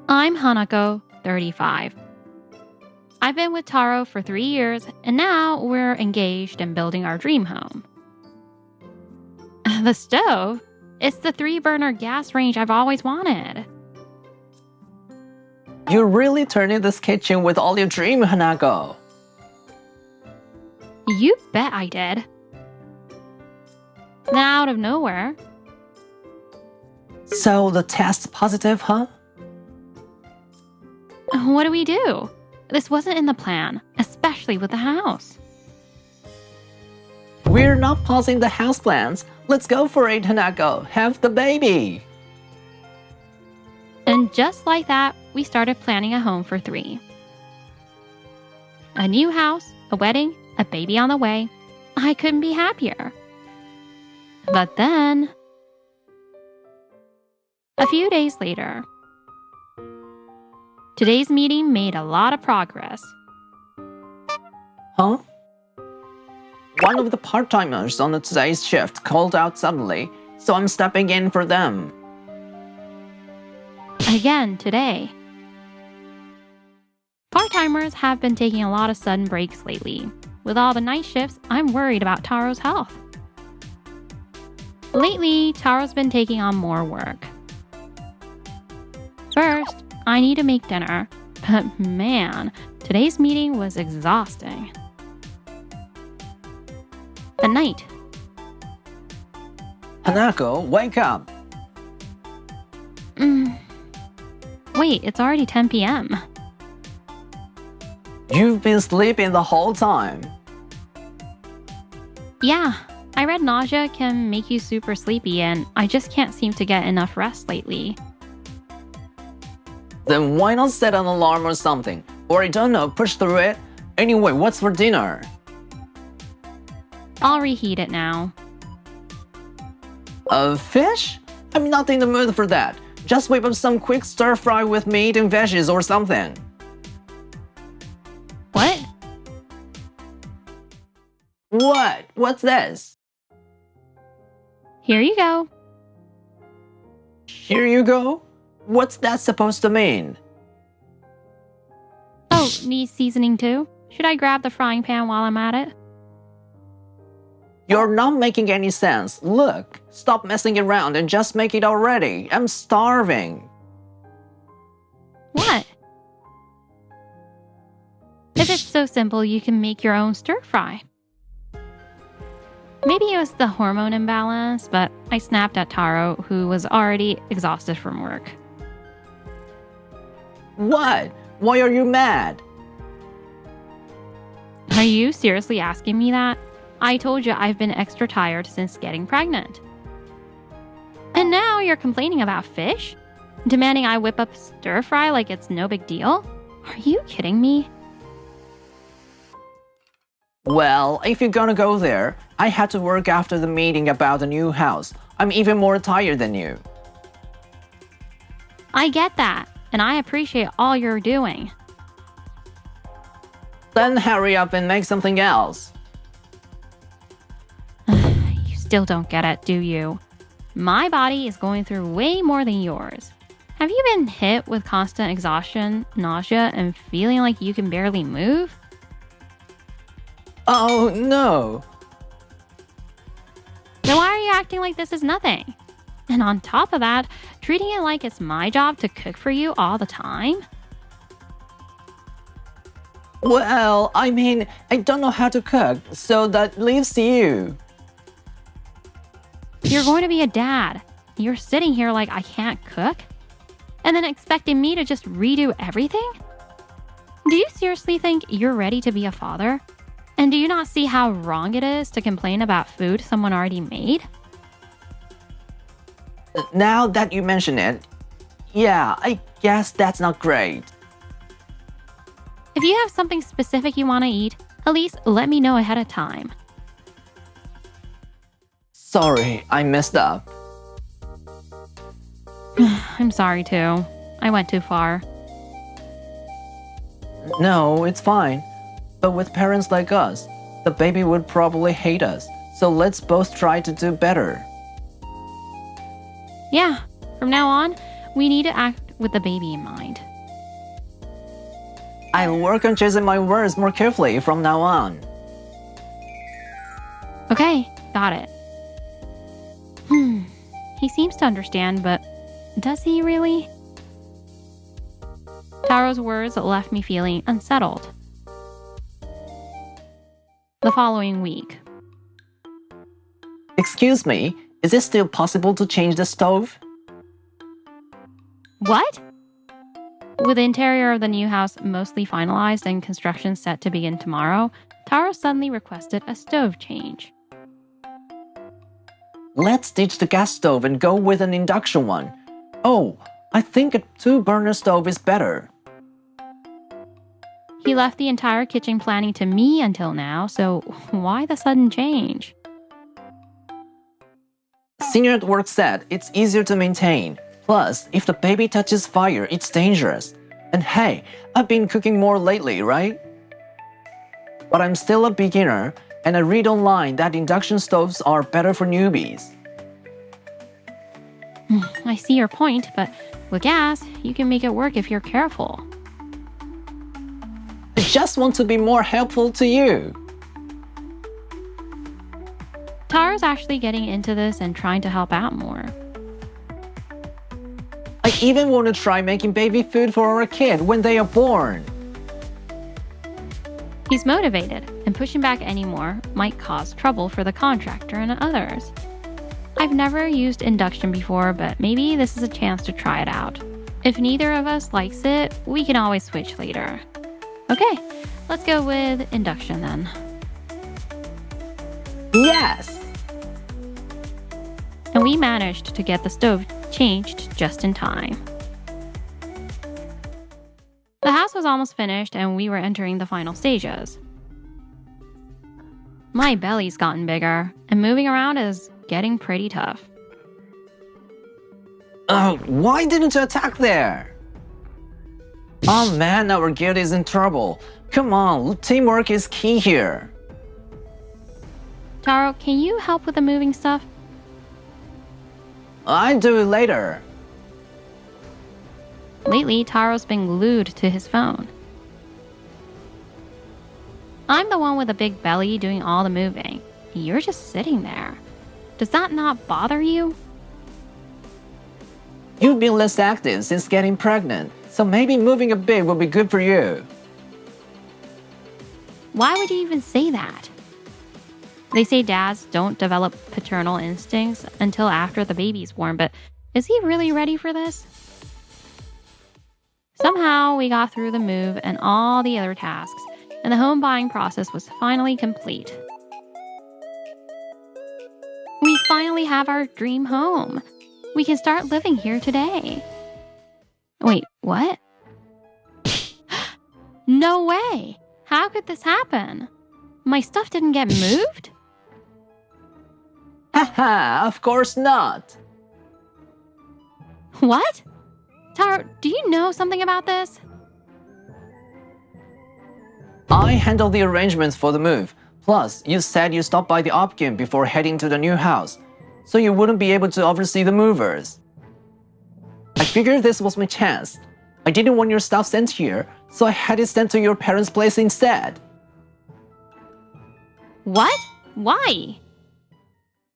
I'm Hanako, 35. I've been with Taro for 3 years, and now we're engaged and building our dream home. The stove? It's the 3-burner gas range I've always wanted. You really turned in this kitchen with all your dream, Hanako. You bet I did. Then out of nowhere. So the test's positive, huh? What do we do? This wasn't in the plan, especially with the house. We're not pausing the house plans. Let's go for it, Hanako. Have the baby. And just like that, we started planning a home for 3. A new house, a wedding, a baby on the way. I couldn't be happier. But then, a few days later, today's meeting made a lot of progress. Huh? One of the part-timers on today's shift called out suddenly, so I'm stepping in for them. Again today. Part-timers have been taking a lot of sudden breaks lately. With all the night shifts, I'm worried about Taro's health. Lately, Taro's been taking on more work. First, I need to make dinner, but man, today's meeting was exhausting. At night. Hanako, wake up. Wait, it's already 10 p.m. You've been sleeping the whole time. Yeah, I read nausea can make you super sleepy and I just can't seem to get enough rest lately. Then why not set an alarm or something? Or I don't know, push through it? Anyway, what's for dinner? I'll reheat it now. Fish? I'm not in the mood for that. Just whip up some quick stir fry with meat and veggies or something. What? What? What's this? Here you go. Here you go? What's that supposed to mean? Oh, need seasoning too? Should I grab the frying pan while I'm at it? You're not making any sense. Look, stop messing around and just make it already. I'm starving. What? If it's so simple, you can make your own stir fry. Maybe it was the hormone imbalance, but I snapped at Taro, who was already exhausted from work. What? Why are you mad? Are you seriously asking me that? I told you I've been extra tired since getting pregnant. And now you're complaining about fish? Demanding I whip up stir fry like it's no big deal? Are you kidding me? Well, if you're gonna go there, I had to work after the meeting about the new house. I'm even more tired than you. I get that, and I appreciate all you're doing. Then hurry up and make something else. You still don't get it, do you? My body is going through way more than yours. Have you been hit with constant exhaustion, nausea, and feeling like you can barely move? Oh, no. Then why are you acting like this is nothing? And on top of that, treating it like it's my job to cook for you all the time? Well, I mean, I don't know how to cook, so that leaves you. You're going to be a dad. You're sitting here like I can't cook? And then expecting me to just redo everything? Do you seriously think you're ready to be a father? And do you not see how wrong it is to complain about food someone already made? Now that you mention it, yeah, I guess that's not great. If you have something specific you want to eat, at least let me know ahead of time. Sorry, I messed up. I'm sorry too. I went too far. No, it's fine. But with parents like us, the baby would probably hate us. So let's both try to do better. Yeah, from now on, we need to act with the baby in mind. I'll work on choosing my words more carefully from now on. Okay, got it. He seems to understand, but does he really? Taro's words left me feeling unsettled. The following week. Excuse me, is it still possible to change the stove? What? With the interior of the new house mostly finalized and construction set to begin tomorrow, Taro suddenly requested a stove change. Let's ditch the gas stove and go with an induction one. Oh, I think a 2-burner stove is better. He left the entire kitchen planning to me until now, so why the sudden change? Senior at work said it's easier to maintain. Plus, if the baby touches fire, it's dangerous. And hey, I've been cooking more lately, right? But I'm still a beginner, and I read online that induction stoves are better for newbies. I see your point, but with gas, you can make it work if you're careful. I just want to be more helpful to you. Taro's actually getting into this and trying to help out more. I even want to try making baby food for our kid when they are born. He's motivated, and pushing back anymore might cause trouble for the contractor and others. I've never used induction before, but maybe this is a chance to try it out. If neither of us likes it, we can always switch later. Okay, let's go with induction then. Yes! And we managed to get the stove changed just in time. The house was almost finished and we were entering the final stages. My belly's gotten bigger, and moving around is getting pretty tough. Oh, why didn't you attack there? Oh man, our guild is in trouble. Come on, teamwork is key here. Taro, can you help with the moving stuff? I'll do it later. Lately, Taro's been glued to his phone. I'm the one with a big belly doing all the moving. You're just sitting there. Does that not bother you? You've been less active since getting pregnant, so maybe moving a bit will be good for you. Why would you even say that? They say dads don't develop paternal instincts until after the baby's born, but is he really ready for this? Somehow we got through the move and all the other tasks, and the home buying process was finally complete. We finally have our dream home. We can start living here today. Wait, what? No way! How could this happen? My stuff didn't get moved? Haha, of course not. What? Taro, do you know something about this? I handled the arrangements for the move. Plus, you said you stopped by the op game before heading to the new house, so you wouldn't be able to oversee the movers. I figured this was my chance. I didn't want your stuff sent here, so I had it sent to your parents' place instead. What? Why?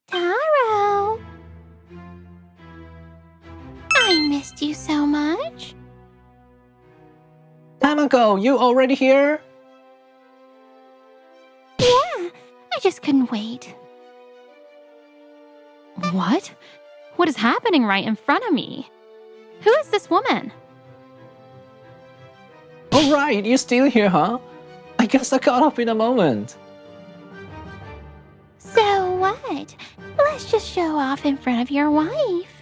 Taro! I missed you so much. Yomeko, you already here? Yeah, I just couldn't wait. What? What is happening right in front of me? Who is this woman? Alright, you're still here, huh? I guess I caught up in a moment. So what? Let's just show off in front of your wife.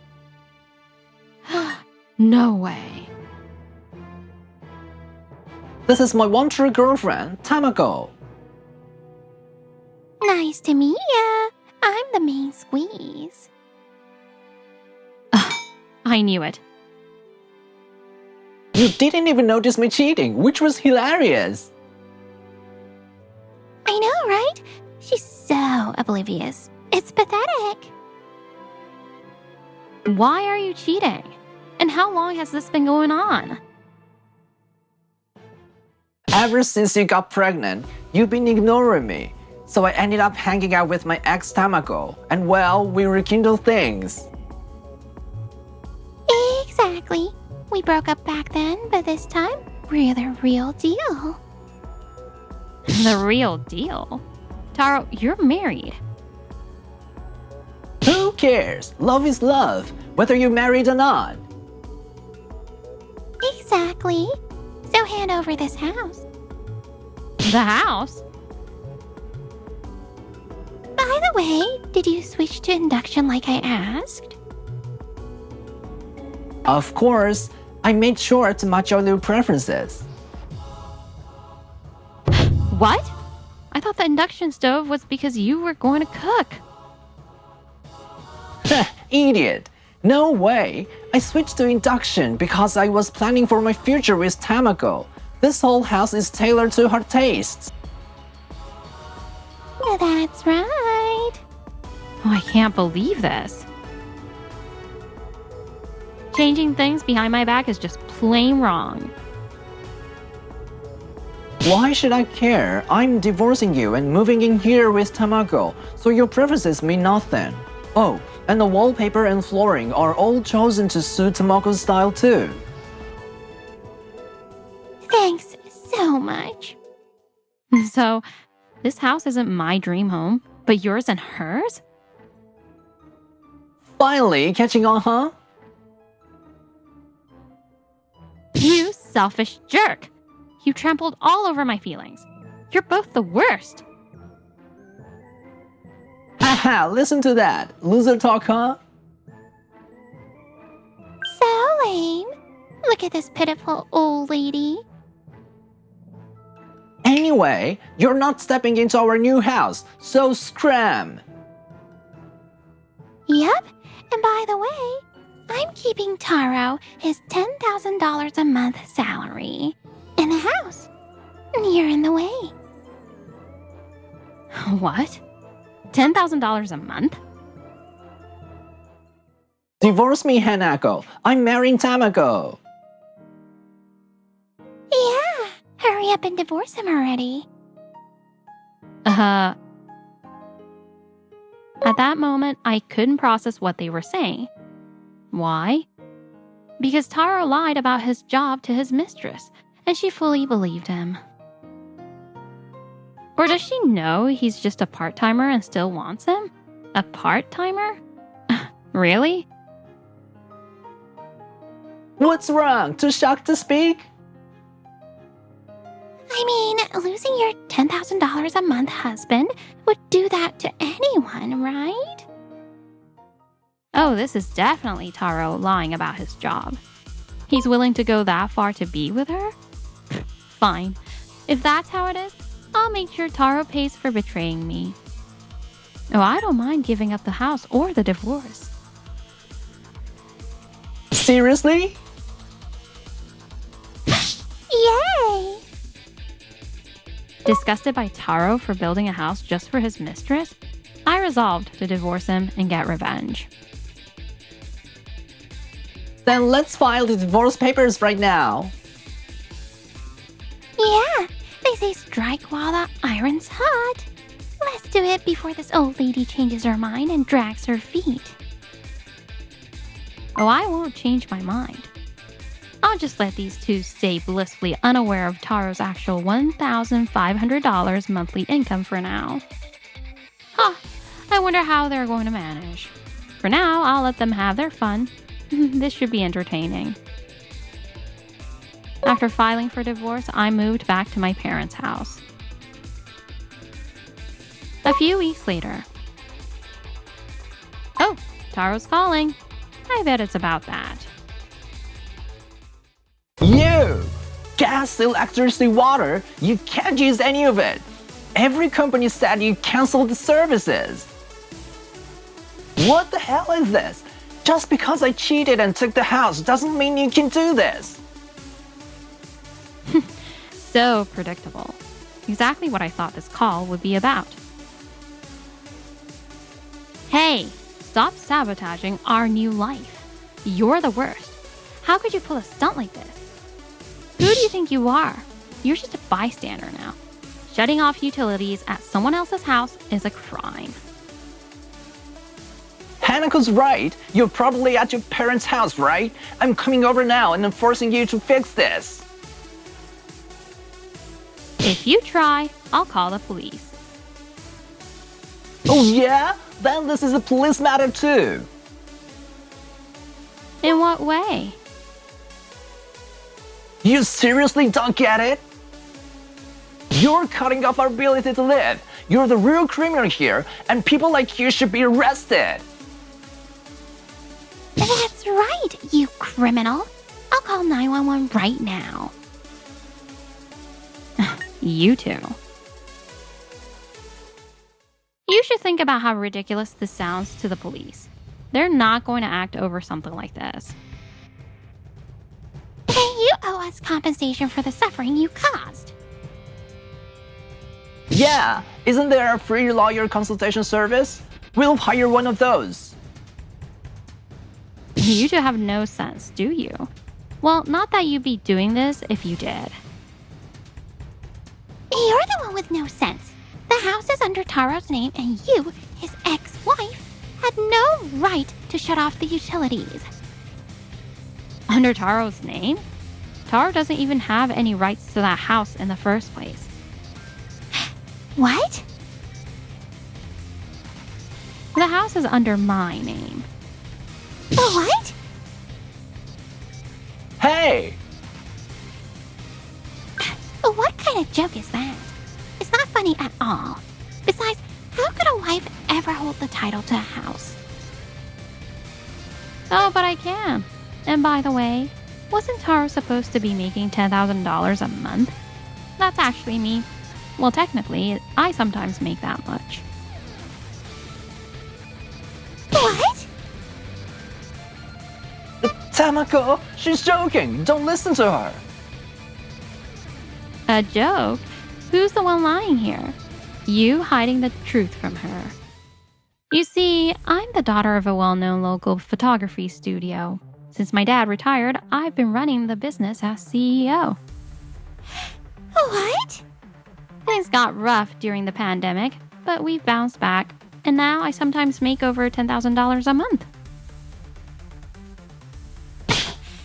No way. This is my one true girlfriend, Yomeko. Nice to meet ya. I'm the main squeeze. I knew it. You didn't even notice me cheating, which was hilarious. I know, right? She's so oblivious. It's pathetic. Why are you cheating? And how long has this been going on? Ever since you got pregnant, you've been ignoring me. So I ended up hanging out with my ex Tamako, and well, we rekindled things. Exactly. We broke up back then, but this time, we're the real deal. The real deal? Taro, you're married. Who cares? Love is love, whether you're married or not. Exactly. So hand over this house. The house? By the way, did you switch to induction like I asked? Of course, I made sure to match your new preferences. What? I thought the induction stove was because you were going to cook. Idiot! No way! I switched to induction because I was planning for my future with Tamako. This whole house is tailored to her tastes. That's right. Oh, I can't believe this. Changing things behind my back is just plain wrong. Why should I care? I'm divorcing you and moving in here with Tamako, so your preferences mean nothing. Oh, and the wallpaper and flooring are all chosen to suit Tamako's style too. Thanks so much. So, this house isn't my dream home, but yours and hers? Finally, catching on, huh? You selfish jerk! You trampled all over my feelings. You're both the worst. Haha, listen to that. Loser talk, huh? So lame. Look at this pitiful old lady. Anyway, you're not stepping into our new house, so scram! Yep, and by the way, I'm keeping Taro his $10,000 a month salary. In the house. You're in the way. What? $10,000 a month? Divorce me, Hanako. I'm marrying Tamako. Yeah, hurry up and divorce him already. At that moment, I couldn't process what they were saying. Why? Because Taro lied about his job to his mistress, and she fully believed him. Or does she know he's just a part-timer and still wants him? A part-timer? Really? What's wrong? Too shocked to speak? I mean, losing your $10,000 a month husband would do that to anyone, right? Oh, this is definitely Taro lying about his job. He's willing to go that far to be with her? Fine. If that's how it is, I'll make sure Taro pays for betraying me. Oh, I don't mind giving up the house or the divorce. Seriously? Yay! Disgusted by Taro for building a house just for his mistress, I resolved to divorce him and get revenge. Then let's file the divorce papers right now. Yeah, they say strike while the iron's hot. Let's do it before this old lady changes her mind and drags her feet. Oh, I won't change my mind. I'll just let these two stay blissfully unaware of Taro's actual $1,500 monthly income for now. Huh, I wonder how they're going to manage. For now, I'll let them have their fun. This should be entertaining. After filing for divorce, I moved back to my parents' house. A few weeks later. Oh, Taro's calling. I bet it's about that. You! Gas, electricity, water, you can't use any of it. Every company said you canceled the services. What the hell is this? Just because I cheated and took the house doesn't mean you can do this. So predictable. Exactly what I thought this call would be about. Hey, stop sabotaging our new life. You're the worst. How could you pull a stunt like this? Who do you think you are? You're just a bystander now. Shutting off utilities at someone else's house is a crime. Hanako's right. You're probably at your parents' house, right? I'm coming over now and I'm forcing you to fix this. If you try, I'll call the police. Oh yeah? Then this is a police matter too. In what way? You seriously don't get it? You're cutting off our ability to live. You're the real criminal here, and people like you should be arrested. That's right, you criminal. I'll call 911 right now. You two. You should think about how ridiculous this sounds to the police. They're not going to act over something like this. Then you owe us compensation for the suffering you caused. Yeah, isn't there a free lawyer consultation service? We'll hire one of those. You two have no sense, do you? Well, not that you'd be doing this if you did. You're the one with no sense. The house is under Taro's name, and you, his ex-wife, had no right to shut off the utilities. Under Taro's name? Taro doesn't even have any rights to that house in the first place. What? The house is under my name. What? Hey! What kind of joke is that? It's not funny at all. Besides, how could a wife ever hold the title to a house? Oh, but I can. And by the way, wasn't Taro supposed to be making $10,000 a month? That's actually me. Well, technically, I sometimes make that much. What? Tamako, she's joking. Don't listen to her. A joke? Who's the one lying here? You hiding the truth from her. You see, I'm the daughter of a well-known local photography studio. Since my dad retired, I've been running the business as CEO. What? Things got rough during the pandemic, but we've bounced back, and now I sometimes make over $10,000 a month.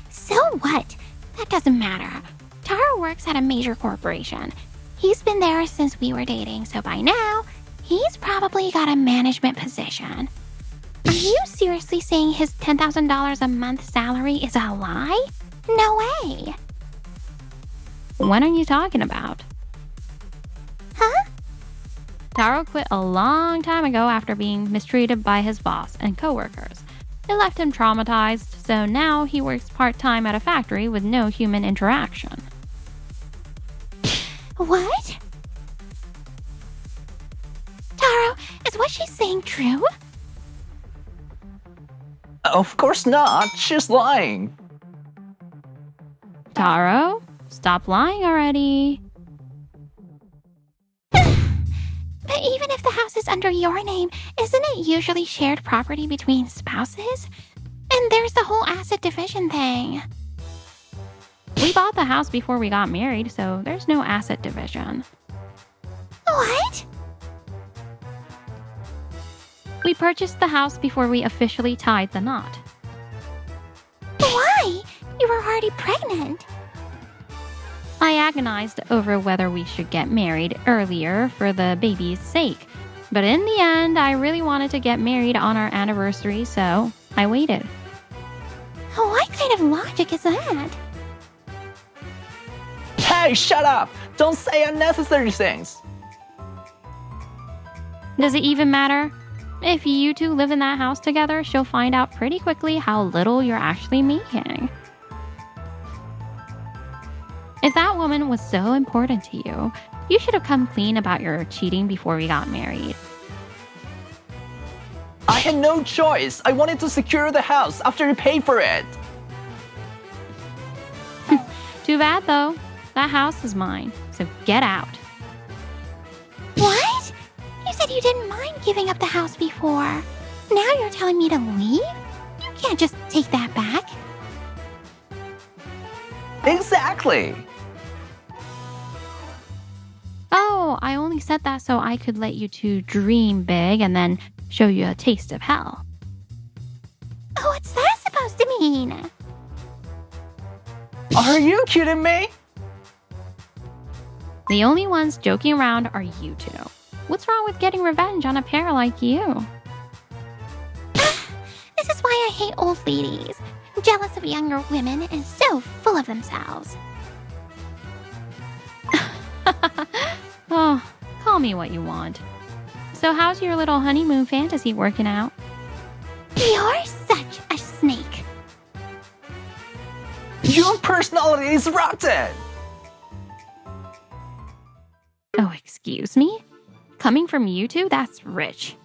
So what? That doesn't matter. Taro works at a major corporation. He's been there since we were dating, so by now, he's probably got a management position. Are you seriously saying his $10,000 a month salary is a lie? No way. When are you talking about? Huh? Taro quit a long time ago after being mistreated by his boss and coworkers. It left him traumatized, so now he works part-time at a factory with no human interaction. What? Taro, is what she's saying true? Of course not. She's lying. Taro, stop lying already. But even if the house is under your name, isn't it usually shared property between spouses? And there's the whole asset division thing. We bought the house before we got married, so there's no asset division. What? We purchased the house before we officially tied the knot. Why? You were already pregnant. I agonized over whether we should get married earlier for the baby's sake. But in the end, I really wanted to get married on our anniversary, so I waited. What kind of logic is that? Hey, shut up! Don't say unnecessary things! Does it even matter? If you two live in that house together, she'll find out pretty quickly how little you're actually making. If that woman was so important to you, you should have come clean about your cheating before we got married. I had no choice. I wanted to secure the house after you paid for it. Too bad, though. That house is mine, so get out. What? You said you didn't mind giving up the house before. Now you're telling me to leave? You can't just take that back. Exactly! Oh, I only said that so I could let you two dream big and then show you a taste of hell. What's that supposed to mean? Are you kidding me? The only ones joking around are you two. What's wrong with getting revenge on a pair like you? This is why I hate old ladies. Jealous of younger women and so full of themselves. Oh, call me what you want. So how's your little honeymoon fantasy working out? You're such a snake. Your personality is rotten! Oh, excuse me? Coming from you two, that's rich.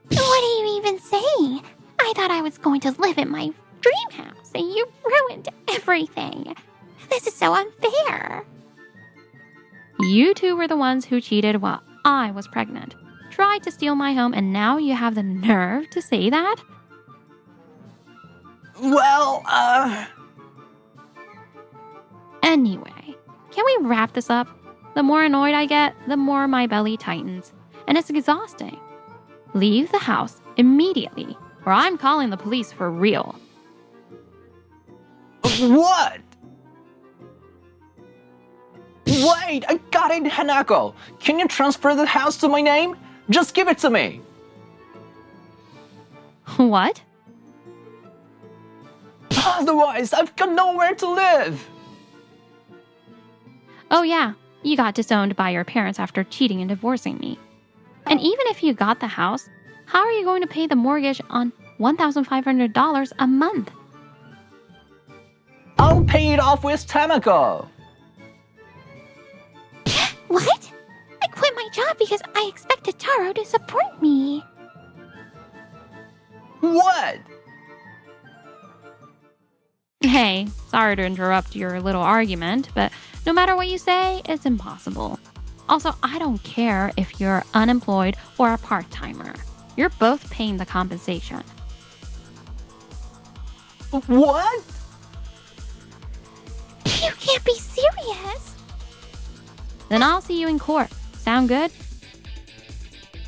What are you even saying? I thought I was going to live in my dream house and you ruined everything. This is so unfair. You two were the ones who cheated while I was pregnant. Tried to steal my home, and now you have the nerve to say that? Well, Anyway, can we wrap this up? The more annoyed I get, the more my belly tightens, and it's exhausting. Leave the house immediately, or I'm calling the police for real. What? Wait, I got it, Hanako! Can you transfer the house to my name? Just give it to me! What? Otherwise, I've got nowhere to live! Oh yeah, you got disowned by your parents after cheating and divorcing me. And even if you got the house, how are you going to pay the mortgage on $1,500 a month? I'll pay it off with Tamako! What? I quit my job because I expected Taro to support me. What? Hey, sorry to interrupt your little argument, but no matter what you say, it's impossible. Also, I don't care if you're unemployed or a part-timer. You're both paying the compensation. What? You can't be serious. Then I'll see you in court. Sound good?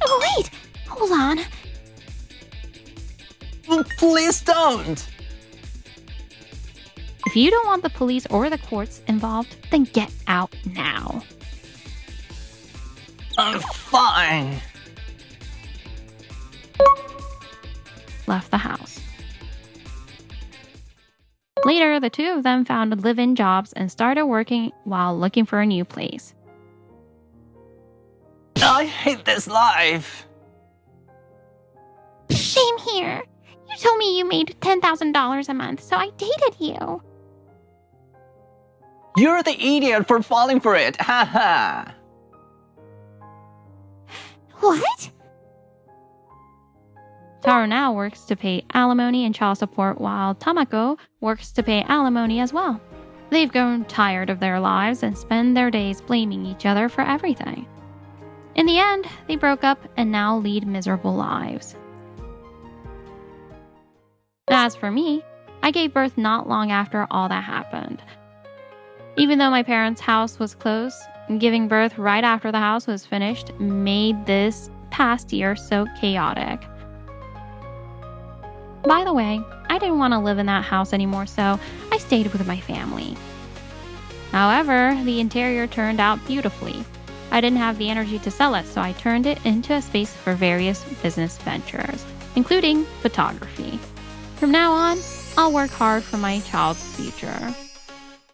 Oh, wait, hold on. Please don't! If you don't want the police or the courts involved, then get out now. I'm fine. Left the house. Later, the two of them found live-in jobs and started working while looking for a new place. I hate this life. Same here. You told me you made $10,000 a month, so I dated you. You're the idiot for falling for it, haha. What? Taro now works to pay alimony and child support while Tamako works to pay alimony as well. They've grown tired of their lives and spend their days blaming each other for everything. In the end, they broke up and now lead miserable lives. As for me, I gave birth not long after all that happened. Even though my parents' house was closed, giving birth right after the house was finished made this past year so chaotic. By the way, I didn't want to live in that house anymore, so I stayed with my family. However, the interior turned out beautifully. I didn't have the energy to sell it, so I turned it into a space for various business ventures, including photography. From now on, I'll work hard for my child's future.